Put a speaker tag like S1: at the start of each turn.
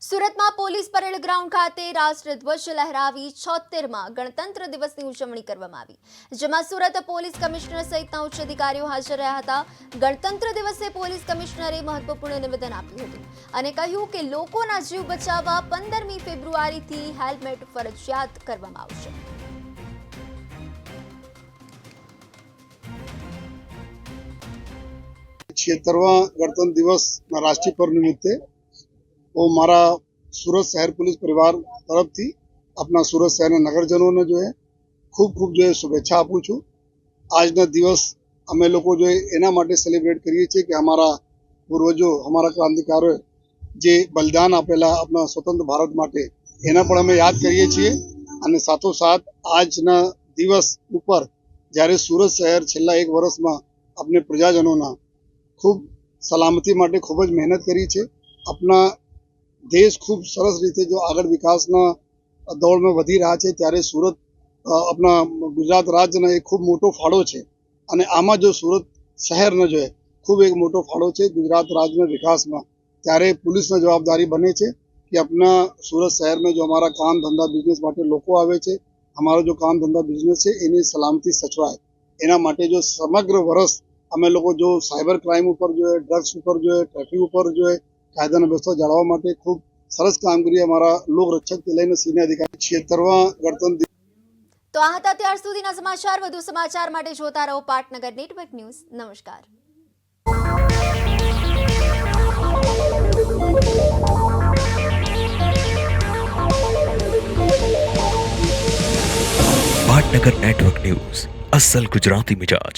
S1: સુરતમાં police parade ground ખાતે રાષ્ટ્રધ્વજ લહેરાવી 76માં ગણતંત્ર દિવસની ઉજવણી કરવામાં આવી, જેમાં સુરત પોલીસ કમિશનર સહિતના ઉચ્ચ અધિકારીઓ હાજર રહ્યા હતા। ગણતંત્ર દિવસે પોલીસ કમિશનરે મહત્વપૂર્ણ નિવેદન આપ્યું હતું અને કહ્યું કે લોકોના જીવ બચાવવા 15મી ફેબ્રુઆરીથી હેલ્મેટ ફરજિયાત કરવામાં આવશે।
S2: गणतंत्र दिवस राष्ट्रीय पर्व निमित्ते वो मारा सूरत शहर पुलिस परिवार तरफ थी अपना सूरत शहर नगरजनों ने जो है खूब जो है शुभेच्छा आपू छू। आज ना दिवस अमे लोग जो है एना माटे सेलिब्रेट करिए छे कि हमारा पूर्वजों हमारा क्रांतिकारों जे बलिदान आपेला अपना स्वतंत्र भारत माटे एना पण अमे याद करिए छीए अने साथो साथ आज ना दिवस ऊपर ज्यारे सूरत शहर छेल्ला एक वर्ष में अपने प्रजाजनों ना खूब सलामती माटे खूब ज मेहनत करी छे। अपना देश खूब सरस रीते जो आगळ विकासना दौड़ में वधी रहा है, त्यारे सूरत अपना गुजरात राज्य ने एक खूब मोटो फाळो छे अने आमा जो सूरत शहर ने जो है खूब एक मोटो फाळो छे गुजरात राज्य में विकास में। त्यारे पुलिस ने जवाबदारी बने छे कि अपना सूरत शहर में जो हमारा काम धंधा बिजनेस माटे लोको आवे छे, हमारा जो काम धंधा बिजनेस है एनी सलामती सचवाय एना माटे जो समग्र वर्ष अमे लोग जो साइबर क्राइम ऊपर जो है, ड्रग्स ऊपर जो है, ट्रैफिक ऊपर जो है कायदा व्यवस्था जाळवा माटे खूब सरस कामगीरी हमारा लोक रक्षक થી લઈને સીનિયર અધિકારી 76વા ગણતંત્ર
S1: તો આ હતા ત્યાર સુધીના સમાચાર। વધુ સમાચાર માટે જોતા રહો પાટનગર નેટવર્ક ન્યૂઝ। નમસ્કાર।
S3: पाटनगर नेटवर्क न्यूज, असल गुजराती मिजाज।